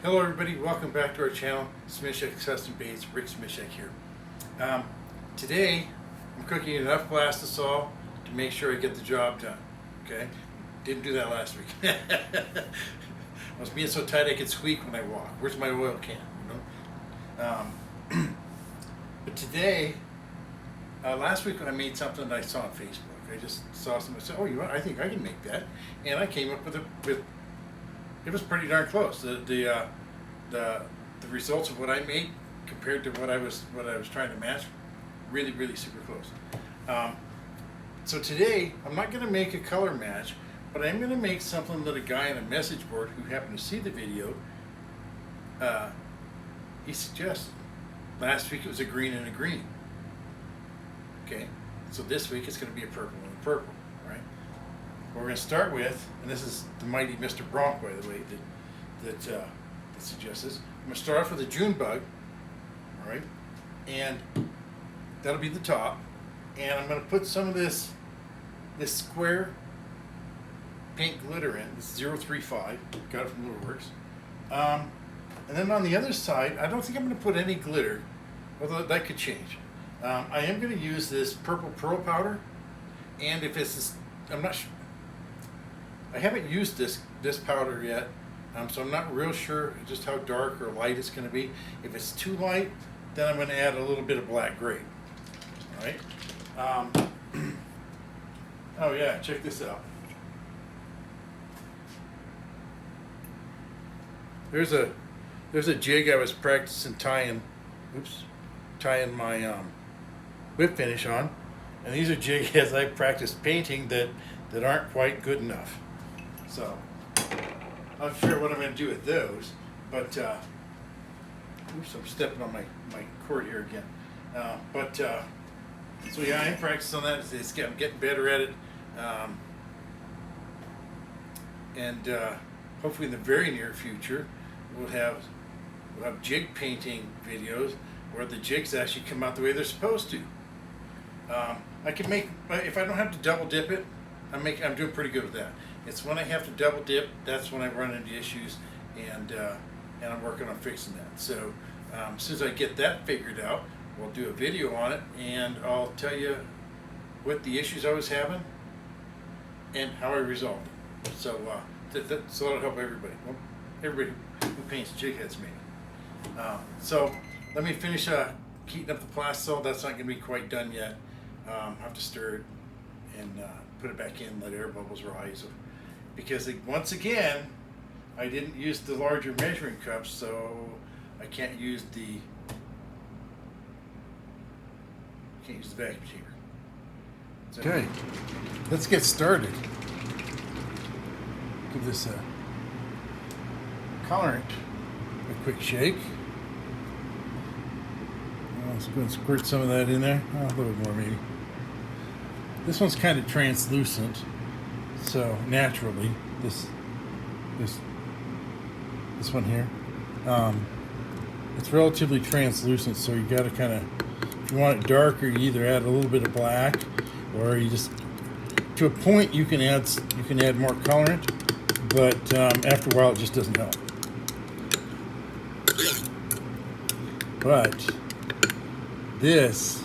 Hello everybody, welcome back to our channel, Smishek Custom Baits, Rick Smishek here. Today, I'm cooking enough plastisol to make sure I get the job done, okay? Didn't do that last week. I was being so tight I could squeak when I walk. Where's my oil can, you know? But today, last week when I made something that I saw on Facebook, I just saw something and said, oh, you know what, I think I can make that. And I came up with it was pretty darn close. The results of what I made compared to what I was trying to match, really super close. So today I'm not going to make a color match, but I'm going to make something that a guy on a message board who happened to see the video, he suggested. Last week it was a green and a green. Okay, so this week it's going to be a purple and a purple. Right? What we're going to start with, and this is the mighty Mr. Bronk, by the way, that suggests this. I'm going to start off with a June bug, all right, and that'll be the top. And I'm going to put some of this square paint glitter in. It's 035. Got it from Lure and then on the other side, I don't think I'm going to put any glitter, although that could change. I am going to use this purple pearl powder, and if it's this, I'm not sure. I haven't used this powder yet, so I'm not real sure just how dark or light it's going to be. If it's too light, then I'm going to add a little bit of black grape. All right. Oh yeah, check this out. There's a jig I was practicing tying my whip finish on, and these are jigs I practiced painting that aren't quite good enough. So I'm not sure what I'm going to do with those, but oops, I'm stepping on my cord here again. So yeah, I'm practicing on that. I'm getting better at it, and hopefully in the very near future we'll have jig painting videos where the jigs actually come out the way they're supposed to. I can make, if I don't have to double dip it, I'm doing pretty good with that. It's when I have to double dip, that's when I run into issues, and I'm working on fixing that. So as soon as I get that figured out, we'll do a video on it, and I'll tell you what the issues I was having and how I resolved it. So so that'll help everybody. Well, everybody who paints jig heads maybe. So let me finish heating up the plastisol. That's not going to be quite done yet. I have to stir it and put it back in, let air bubbles rise. Because once again, I didn't use the larger measuring cups, so I can't use the vacuum cleaner. So okay, let's get started. Give this a colorant a quick shake. I'm just going to squirt some of that in there. Oh, a little bit more maybe. This one's kind of translucent, so naturally this one here, it's relatively translucent. So you got to kind of, if you want it darker, you either add a little bit of black, or you just, to a point, you can add more colorant, but after a while it just doesn't help. But this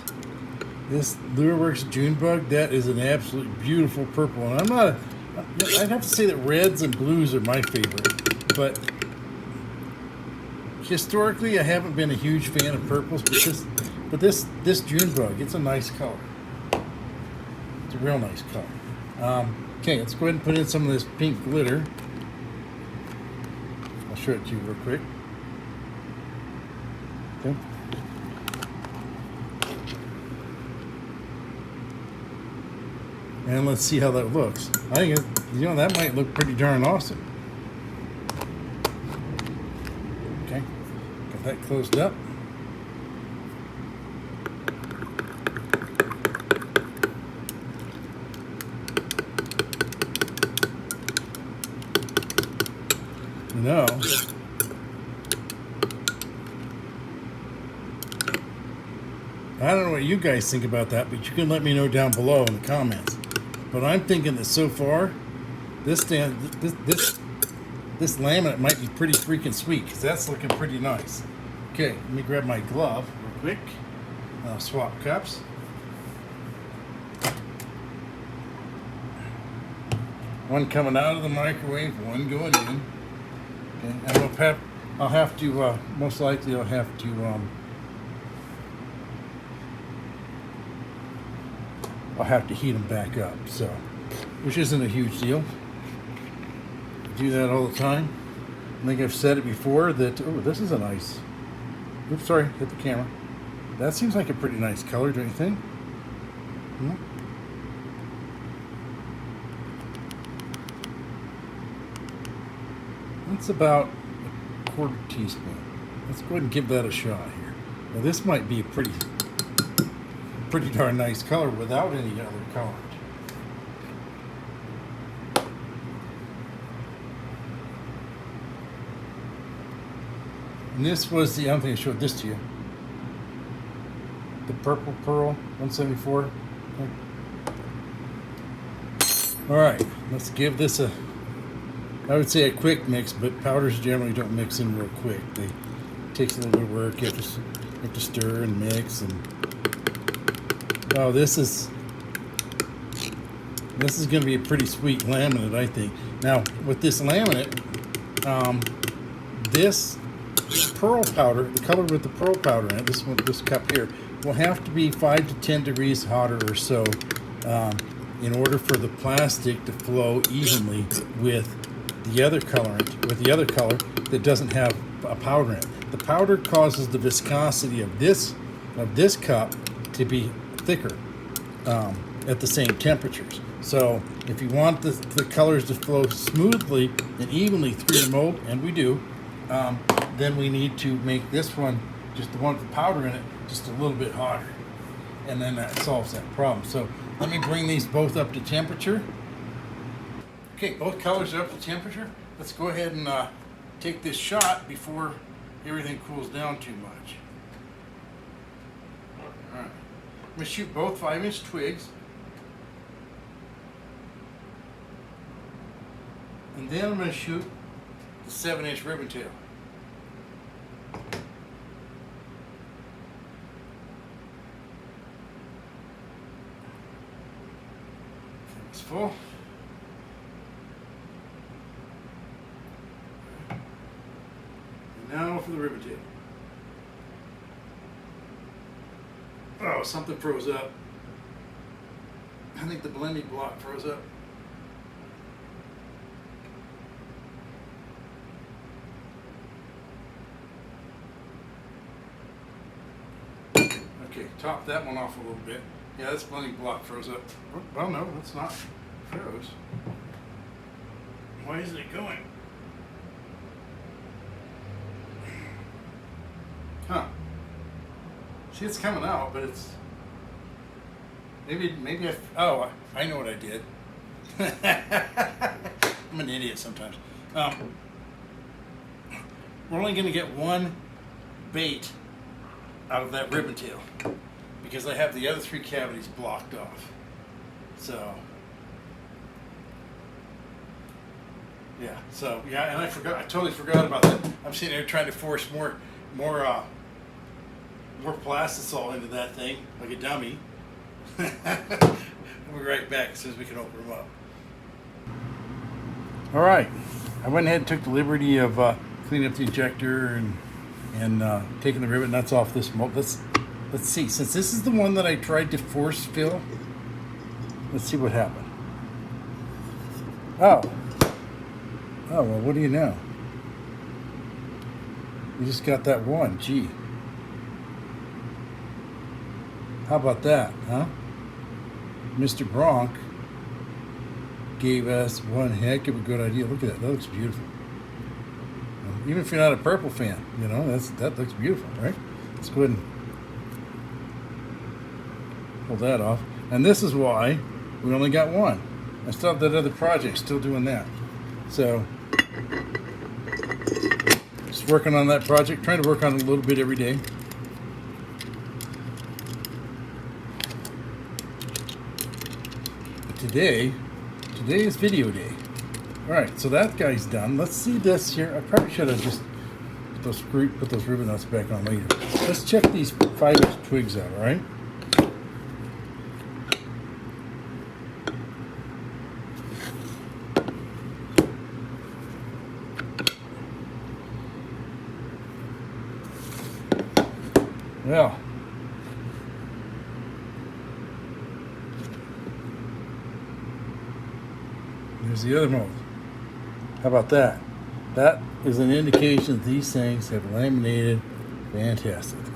Lureworks June bug, that is an absolutely beautiful purple, and I'd have to say that reds and blues are my favorite, but historically I haven't been a huge fan of purples, but this June bug, it's a nice color. It's a real nice color. Okay, let's go ahead and put in some of this pink glitter. I'll show it to you real quick. Okay. And let's see how that looks. I think that might look pretty darn awesome. Okay, got that closed up. Now, I don't know what you guys think about that, but you can let me know down below in the comments. But I'm thinking that so far, this this laminate might be pretty freaking sweet because that's looking pretty nice. Okay, let me grab my glove real quick. I'll swap cups. One coming out of the microwave, one going in. Okay, and I'll have to, most likely I'll have to heat them back up, so, which isn't a huge deal. I do that all the time. I think I've said it before that, oh, this is a nice, oops, sorry, hit the camera. That seems like a pretty nice color, don't you think? Hmm? That's about a quarter teaspoon. Let's go ahead and give that a shot here. Now this might be a pretty darn nice color without any other colorant. And this was the, I don't think I showed this to you. The Purple Pearl 174. All right, let's give this a, I would say a quick mix, but powders generally don't mix in real quick. It takes a little bit of work. You have to stir and mix. And oh, this is going to be a pretty sweet laminate, I think. Now with this laminate, this pearl powder, the color with the pearl powder in it, this cup here, will have to be 5 to 10 degrees hotter or so in order for the plastic to flow evenly with the other colorant, with the other color that doesn't have a powder in it. The powder causes the viscosity of this cup to be thicker at the same temperatures. So if you want the colors to flow smoothly and evenly through the mold, and we do, then we need to make this one, just the one with the powder in it, just a little bit hotter. And then that solves that problem. So let me bring these both up to temperature. Okay, both colors are up to temperature. Let's go ahead and take this shot before everything cools down too much. All right, I'm gonna shoot both 5-inch twigs. And then I'm gonna shoot the 7-inch ribbon tail. It's full. Now for the ribbon tail. Oh, something froze up. I think the blending block froze up. Okay, top that one off a little bit. Yeah, this blending block froze up. Well, no, it's not froze. Why isn't it going? Huh. See, it's coming out, but it's maybe I know what I did. I'm an idiot sometimes. We're only going to get one bait out of that ribbon tail because I have the other 3 cavities blocked off. So yeah, and I totally forgot about that. I'm sitting there trying to force more plastisol into that thing like a dummy. We'll be right back as soon as we can open them up. All right, I went ahead and took the liberty of cleaning up the injector and taking the rivet nuts off this mold. Let's see, since this is the one that I tried to force fill, let's see what happened. Oh, well, what do you know? You just got that one, gee. How about that, huh? Mr. Bronk gave us one heck of a good idea. Look at that, that looks beautiful. Even if you're not a purple fan, you know, that looks beautiful, right? Let's go ahead and pull that off. And this is why we only got one. I still have that other project, still doing that. So, just working on that project, trying to work on it a little bit every day. But today is video day. All right, so that guy's done. Let's see this here. I probably should have just put those ribbon nuts back on later. Let's check these 5-inch twigs out, all right? Well, there's the other mold. How about that? That is an indication that these things have laminated fantastically.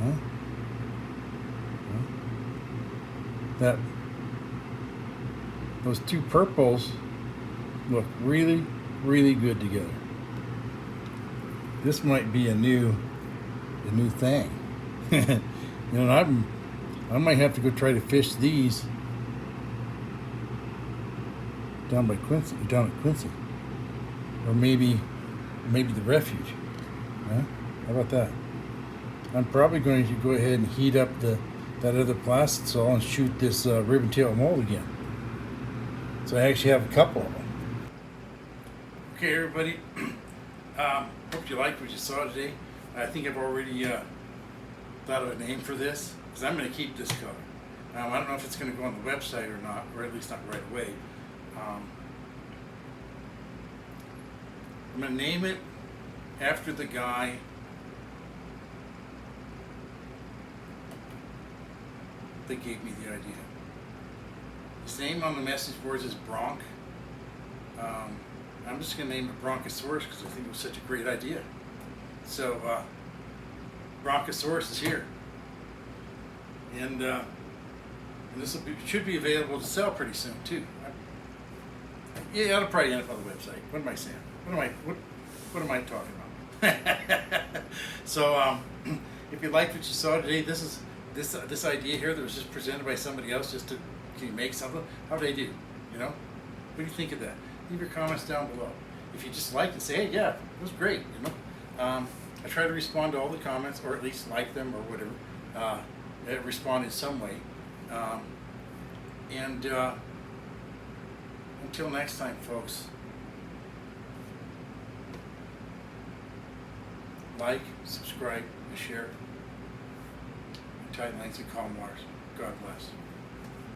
Huh? Huh? Those two purples look really, really good together. This might be a new thing. You know, I might have to go try to fish these down at Quincy, or maybe the refuge. Huh? How about that? I'm probably going to go ahead and heat up that other plastisol and shoot this ribbon tail mold again. So I actually have a couple of them. Okay, everybody. Hope you liked what you saw today. I think I've already thought of a name for this, because I'm going to keep this color. I don't know if it's going to go on the website or not, or at least not right away. I'm going to name it after the guy that gave me the idea. His name on the message boards is Bronk. I'm just going to name it Bronkasaurus because I think it was such a great idea. So, Bronkasaurus is here. And this should be available to sell pretty soon, too. Yeah, it'll probably end up on the website. What am I saying? What am I talking about? So, if you liked what you saw today, this idea here that was just presented by somebody else, just to can you make something? How did they do? You know, what do you think of that? Leave your comments down below. If you just liked it, say, hey, yeah, it was great. You know, I try to respond to all the comments, or at least like them, or whatever. Respond in some way. Until next time, folks. Like, subscribe, and share. Tight lines and calm waters. God bless.